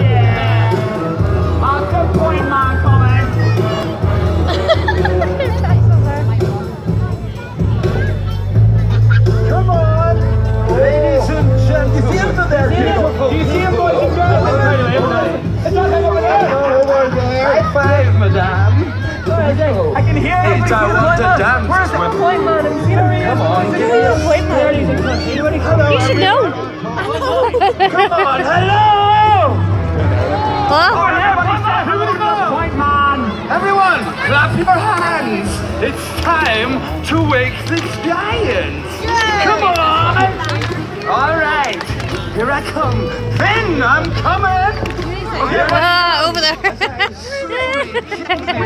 yeah. Good point, man, coming. Come on, ladies and gentlemen. You see him there? Do you see him, boys and girls? It's not over there. High five, madame. I can hear him. It's our one to dance. Where's the point man? Have you seen her? Come on, give me a point man. You should know. Come on, hello! Hello? Point man. Everyone, clap your hands. It's time to wake the giants. Come on. All right, here I come. Finn, I'm coming. Over there.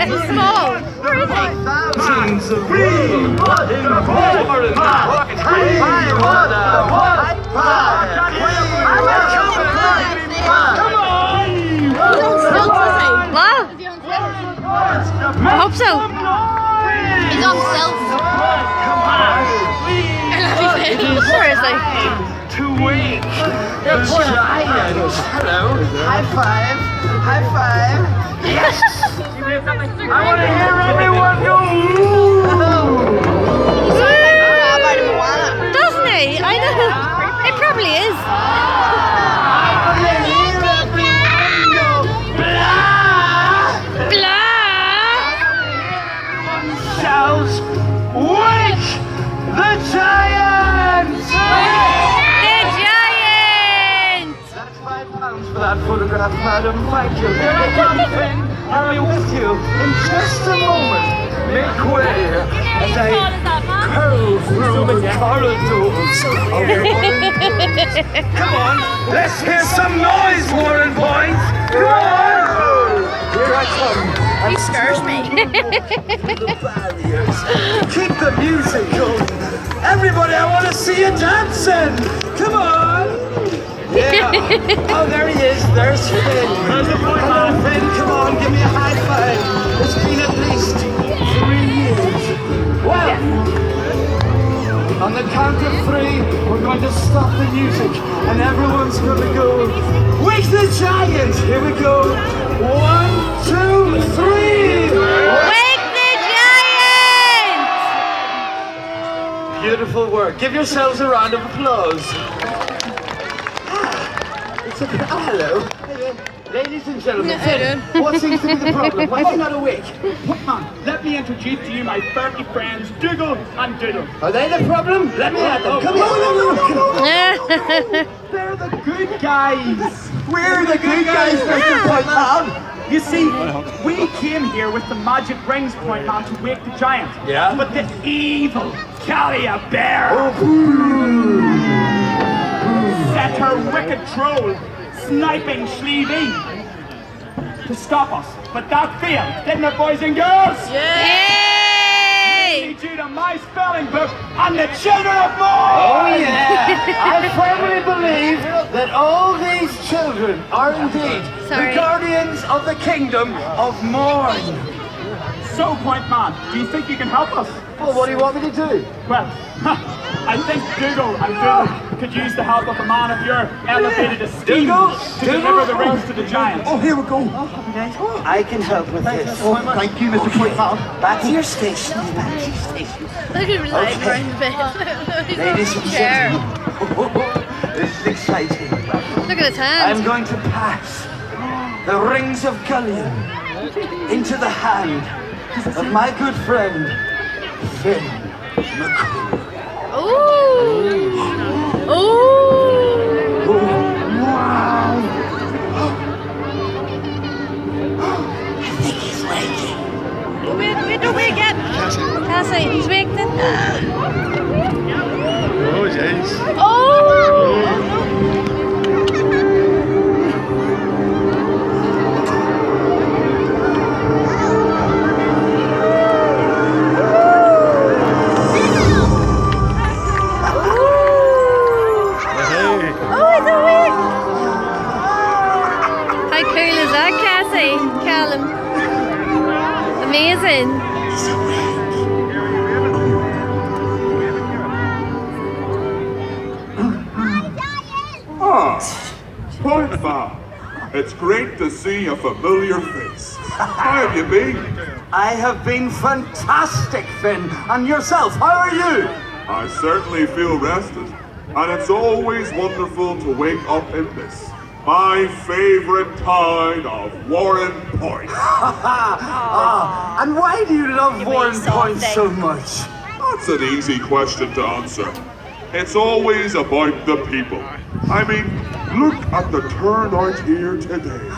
It's small. Where is he? Thousands of people in the pouring high water. Come on. Wow. I hope so. He's on stealth. Where is he? To wake the giants. Hello. High five. High five. Yes. I want to hear everyone go. Doesn't he? I know. It probably is. Shouts, wake the giants! The giant! That's £5 for that photograph, madam. Thank you. Here I come, Finn. I'll be with you in just a moment. Make way as I curl through the corridors of Warrenpoint. Come on, let's hear some noise, Warrenpoint. Come on! Here I come. He scares me. The barriers. Keep the music going. Everybody, I want to see you dancing. Come on. Yeah. Oh, there he is. There's Finn. Hello, Finn. Come on, give me a high five. It's been at least 3 years. Well, on the count of 3, we're going to stop the music, and everyone's going to go. Wake the giant. Here we go. 1, 2, 3. Wake the giant! Beautiful work. Give yourselves a round of applause. Hello. Ladies and gentlemen, what seems to be the problem? Why is he not awake? Point man, let me introduce to you my 30 friends, Dougal and Doodle. Are they the problem? Let me at them. Come on. They're the good guys. We're the good guys, Mr. Point Man. You see, we came here with the magic rings, Point man, to wake the giant. Yeah? But the evil Callia Bear set her wicked troll, sniping Sleevey, to stop us. But that failed, didn't it, boys and girls? Yay! Due to my spelling book and the children of Morn! Oh yeah! I firmly believe that all these children are indeed the guardians of the kingdom of Morn. So, Point man, do you think you can help us? Well, what do you want me to do? Well, I think Dougal and Doodle could use the help of a man of your elevated esteem Dougal? to deliver the rings to the giant. Oh, here we go. I can help with this. Oh, thank you, Mr. Point Man. Back to your station. Back to your station. Look at him lying around the bed. Ladies and gentlemen, this is exciting. Look at his hands. I'm going to pass the rings of Gullion into the hand of my good friend, Finn McCool. Ooh! Ooh! Wow! I think he's waking. Wait, don't wake yet. Cassie, he's waking. Oh, jeez. Oh! How cool is that, Cassie? Callum. Amazing. Point Man. It's great to see a familiar face. How have you been? I have been fantastic, Finn. And yourself, how are you? I certainly feel rested. And it's always wonderful to wake up in this, my favorite town of Warrenpoint. And why do you love Warrenpoint so much? That's an easy question to answer. It's always about the people. I mean, look at the turnout here today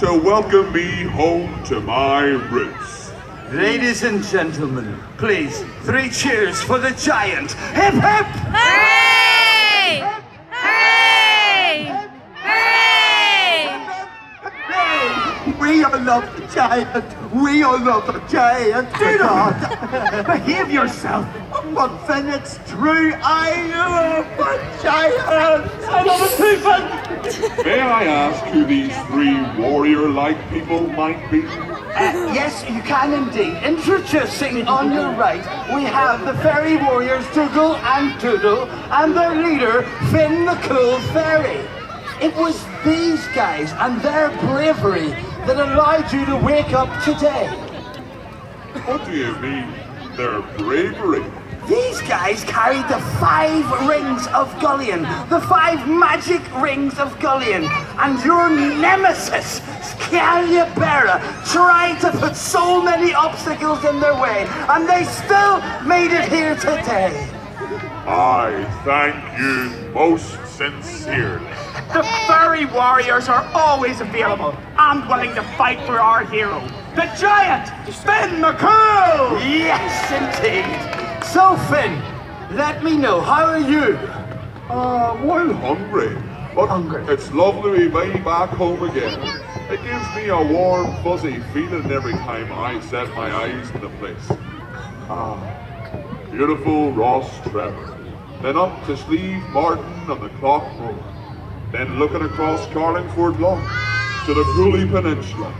to welcome me home to my roots. Ladies and gentlemen, please, 3 cheers for the giant. Hip hip! Hooray! Hooray! Hooray! We all love the giant. We all love the giant. Do not Behave yourself. But Finn, it's true. I love the giant. I love it too, Finn. May I ask who these 3 warrior-like people might be? Yes, you can indeed. Introducing on your right, we have the fairy warriors Dougal and Doodle, and their leader, Finn the Cool Fairy. It was these guys and their bravery that allowed you to wake up today. What do you mean, their bravery? These guys carried the 5 rings of Gullion, the 5 magic rings of Gullion, and your nemesis, Scalibera, tried to put so many obstacles in their way, and they still made it here today. I thank you most sincerely. The furry warriors are always available and willing to fight for our hero, the giant, Finn McCool! Yes, indeed. So, Finn, let me know, how are you? Well, hungry. But it's lovely to be back home again. It gives me a warm, fuzzy feeling every time I set my eyes on the place. Beautiful Ross Trevor. Then up to Slieve Martin on the Clock Road. Then looking across Carlingford Loch to the Cooley Peninsula.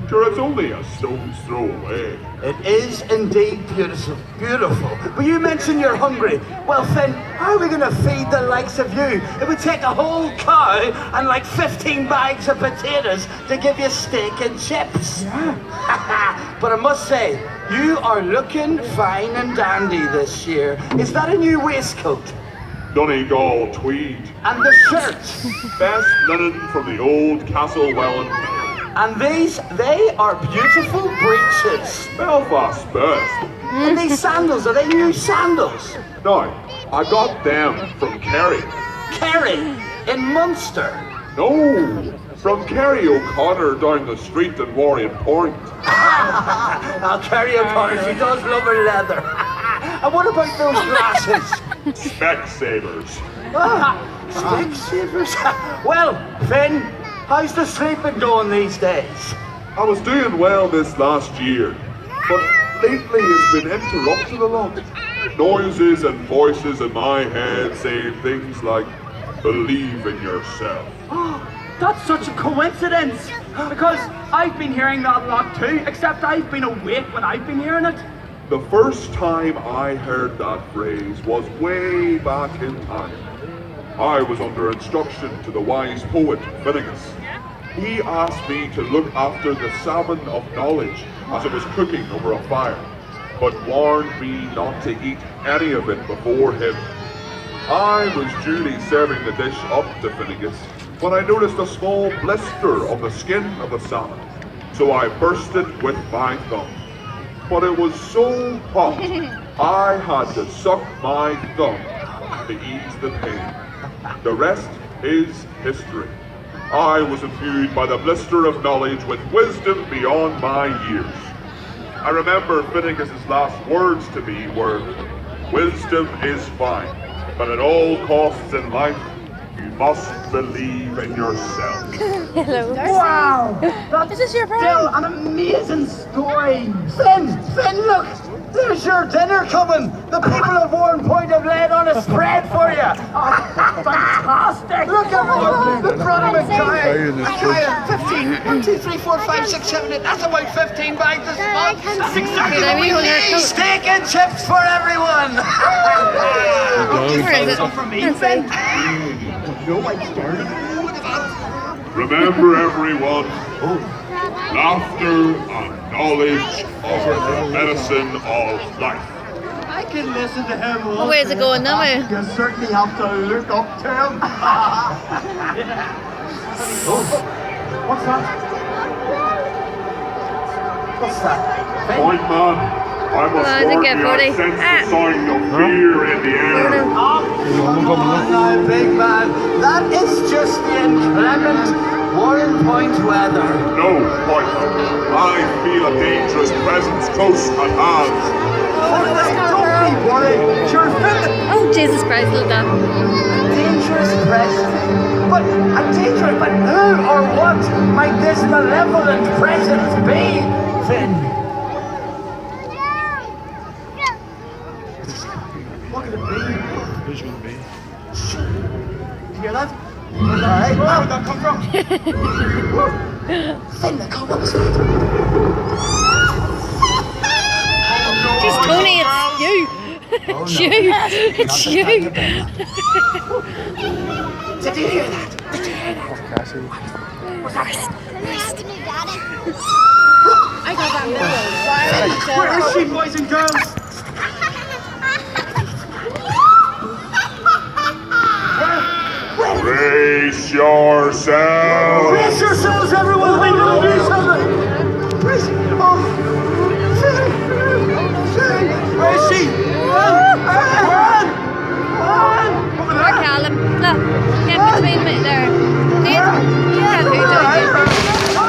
Sure, it's only a stone's throw away. It is indeed beautiful, beautiful. But you mentioned you're hungry. Well, Finn, how are we going to feed the likes of you? It would take a whole cow and like 15 bags of potatoes to give you steak and chips. Yeah. But I must say, you are looking fine and dandy this year. Is that a new waistcoat? Donegal tweed. And the shirts? Best linen from the old Castle Welland. And these, they are beautiful breeches. Belfast best. And these sandals, are they new sandals? No, I got them from Kerry. Kerry, in Munster. No, from Kerry O'Connor down the street in Warrenpoint. Now, Kerry O'Connor, she does love her leather. And what about those glasses? Specsavers. Specsavers? Well, Finn, how's the sleeping going these days? I was doing well this last year, but lately it's been interrupted a lot. Noises and voices in my head saying things like, believe in yourself. That's such a coincidence, because I've been hearing that a lot too, except I've been awake when I've been hearing it. The first time I heard that phrase was way back in time. I was under instruction to the wise poet, Finnegas. He asked me to look after the salmon of knowledge as it was cooking over a fire, but warned me not to eat any of it before him. I was duly serving the dish up to Finnegas when I noticed a small blister on the skin of the salmon, so I burst it with my thumb. But it was so hot, I had to suck my thumb to ease the pain. The rest is history. I was imbued by the blister of knowledge with wisdom beyond my years. I remember Finnegas's last words to me were, wisdom is fine, but at all costs in life, you must believe in yourself. Hello. Wow! That's Is this your friend? still an amazing story. Finn, look! There's your dinner coming! The people of Warrenpoint have laid on a spread for you! Fantastic! Look everyone! The Bronwyn giant! 15! 1, 2, 3, 4, 5, 6, 7, 8. That's about 15 bags of I salt! can't That's see. exactly Did I what we read her need! coat? Steak and chips for everyone! Where is it? Some for me, Let's Finn. see. No, I started. Remember, everyone, laughter and knowledge are the medicine of life. I can listen to him all Where's it going now? You certainly have to look up to him. What's that? What's that? Point man, I must I think warn you, I everybody- sense Ah. the sign of fear in the air. now, big man. That is just the inclement Warrenpoint weather. No, Point man, I feel a dangerous presence close at hand. Don't be worried. Sure, Oh, Jesus Christ, look at that. dangerous presence. But a dangerous, but who or what might this malevolent presence be, Finn? What could it be? Who's going to be? You hear that? Alright, Where would that come from? Finn, the comments. Jeez, Tony, it's you. It's you. It's you. Did you hear that? Where is she, boys and girls? Brace yourselves. Brace yourselves, everyone! We love each other! Brace... Oh! Where is she? Run! Over Poor Callum. Look, get between me there. See it? Yeah, who did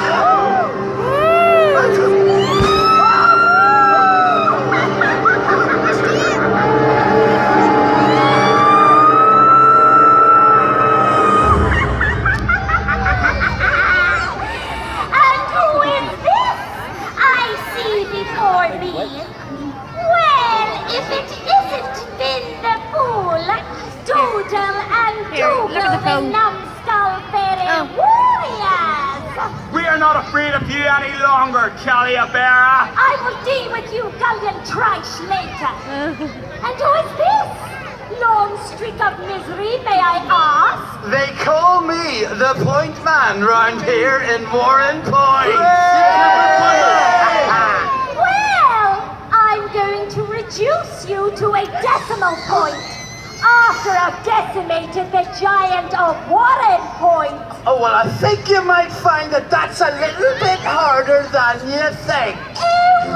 And who is this I see before me? Well, if it isn't Finn the Fool, Doodle and Here, Dougal look at the phone. Numbskull Fairy Oh. Warriors! We are not afraid of you any longer, Caliabera. I will deal with you Gullion trash later. And who is this? Long streak of misery, may I ask? They call me the point man round here in Warrenpoint. Well, I'm going to reduce you to a decimal point after I've decimated the giant of Warrenpoint. Oh, well, I think you might find that that's a little bit harder than you think. Oh,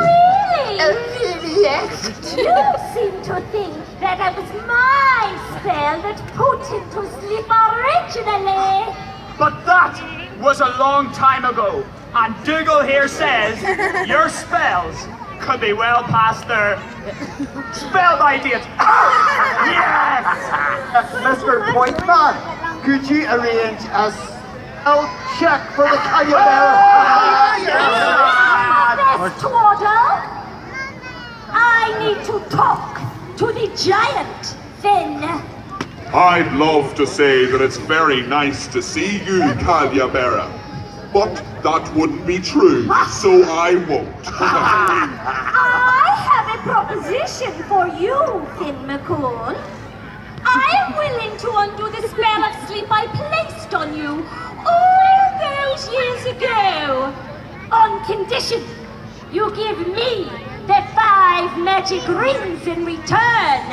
really? Yes. You seem to think that it was my spell that put him to sleep originally. But that was a long time ago. And Dougal here says your spells could be well past their spell by date. Yes! Mr. Pointman, could you arrange a spell check for the Caliabera? Yes, Twaddle. I need to talk to the giant, Finn. I'd love to say that it's very nice to see you, Caliabera, but that wouldn't be true, so I won't. I have a proposition for you, Finn McCool. I am willing to undo the spell of sleep I placed on you all those years ago, on condition you give me the 5 magic rings in return.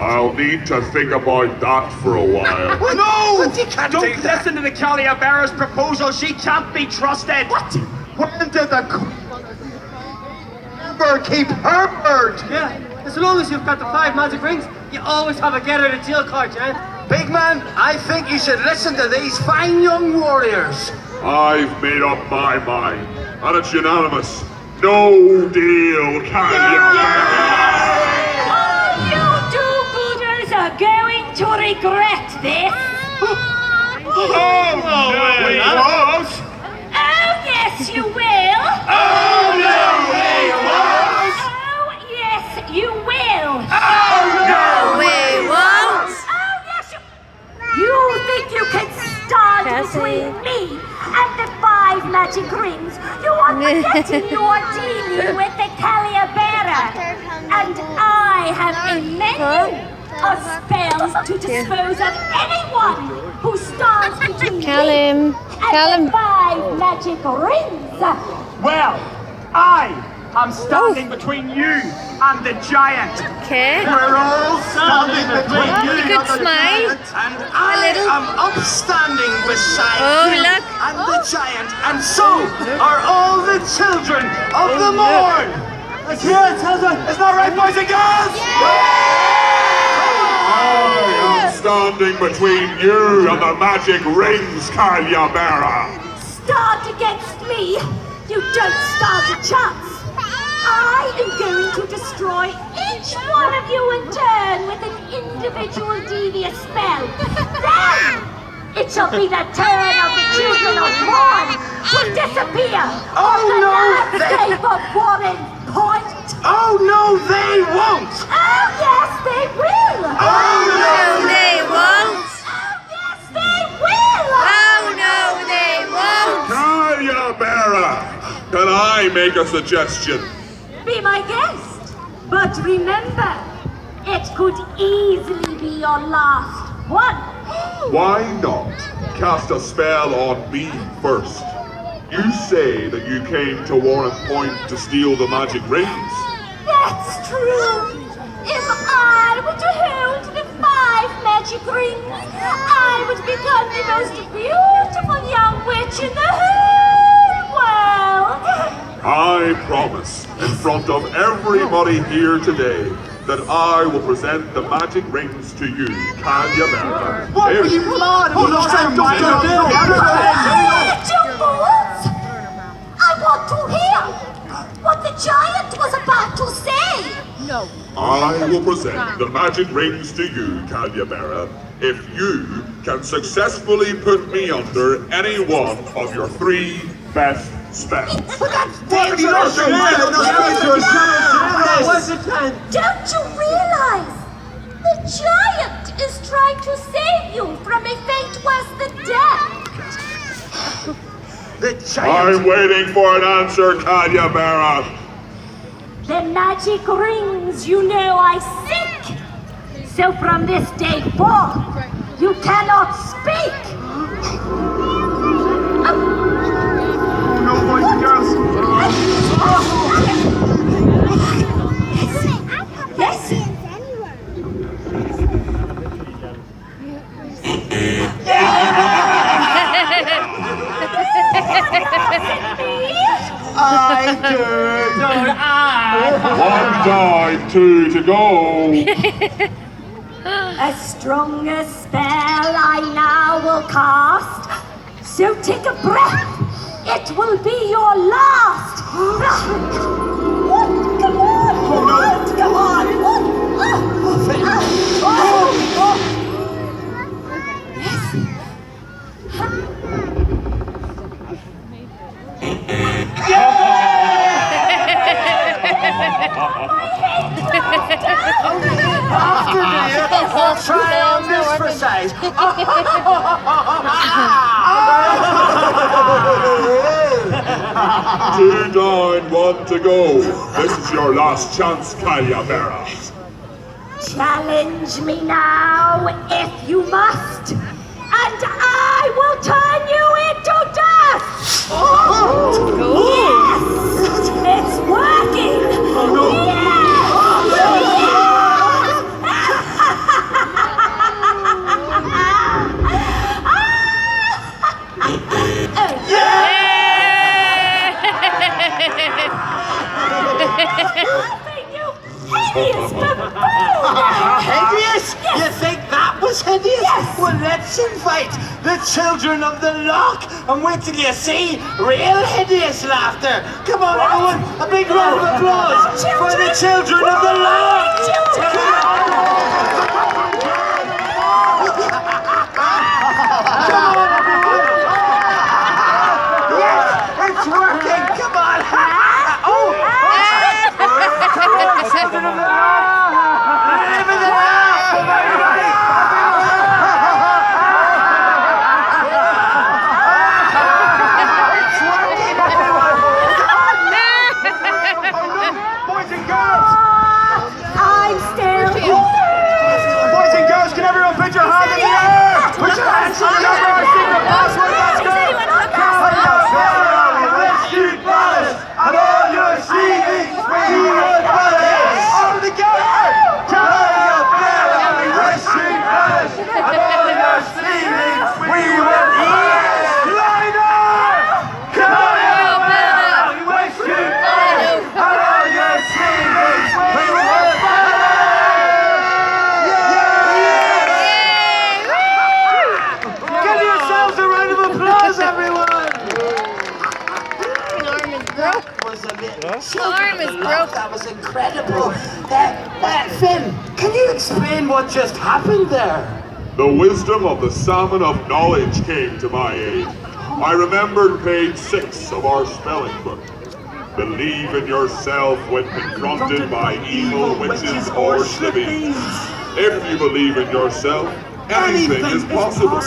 I'll need to think about that for a while. No! You can't Don't do that. listen to the Caliabera's proposal. She can't be trusted. What? When did the bird keep her bird? Yeah, as long as you've got the 5 magic rings, you always have a get out of jail card, yeah? Big man, I think you should listen to these fine young warriors. I've made up my mind, and it's unanimous. No deal, Caliabera! All you do-gooders are going to regret this. Oh, no, we won't! Oh, yes, you will. Oh, no, we won't! Oh, yes, you will. We won't. Oh, yes, you think you can stand between me and the 5 magic rings? You are forgetting you are dealing with the Caliabera. And I have a menu of spells to dispose of anyone who stands between me Callum. Tell and him. the 5 magic rings. Well, I am standing between you and the giant. Okay. We're all standing between you You could and the smile. giant. And I little. am upstanding beside Oh, you look. and the giant, and so are all the children of the morn. Let's hear it, children. Isn't that right, boys and girls? I am standing between you and the magic rings, Calyabera. Start against me. You don't stand a chance. I am going to destroy each one of you in turn with an individual devious spell. Then it shall be the turn of the children of Morn to disappear on the landscape of Warrenpoint. Oh no, they won't! Oh yes, they will. Oh No, they won't. Oh yes, they will. Oh, no, they won't. Calyabera, can I make a suggestion? Be my guest. But remember, it could easily be your last one. Why not cast a spell on me first? You say that you came to Warrenpoint to steal the magic rings. That's true. If I were to hold the 5 magic rings, I would become the most beautiful young witch in the whole world. I promise, in front of everybody here today, that I will present the magic rings to you, Calyabera. What are you on? You lost your mind. You fools! I want to hear what the giant was about to say. I will present the magic rings to you, Calyabera, if you can successfully put me under any one of your 3 best spells. Don't you realize the giant is trying to save you from a fate worse than death? The giant! I'm waiting for an answer, Calyabera. The magic rings, you know, I seek. So from this day forth, you cannot speak. No, boys and girls. Yes. I do. One died, 2 to go. A stronger spell I now will cast. So take a breath. It will be your last. What? Come on. What? Come on. After me, try on this for size. 2 died, 1 to go. This is your last chance, Calyabera. Challenge me now if you must, and I will turn you into dust! Yes! It's working! Hideous buffoon! Hideous? You think that was hideous? Yes. Well, let's invite the children of the loch and wait till you see real hideous laughter. Come on, everyone, a big round of applause for the children of the loch. Yes, it's working. Come on. Children of the loch. Live in the laugh, everybody. It's working, everyone. Boys and girls. I'm still here! Boys and girls, can everyone put your hand in the air? Put your hands in the air. Secret password. Let's go. arm is broke. That was incredible. Finn, can you explain what just happened there? The wisdom of the salmon of knowledge came to my aid. I remembered page 6 of our spelling book. Believe in yourself when confronted by evil witches or slippies. If you believe in yourself, anything is possible.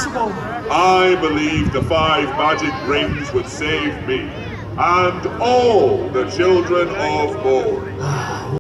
I believed the 5 magic rings would save me and all the children of Mord.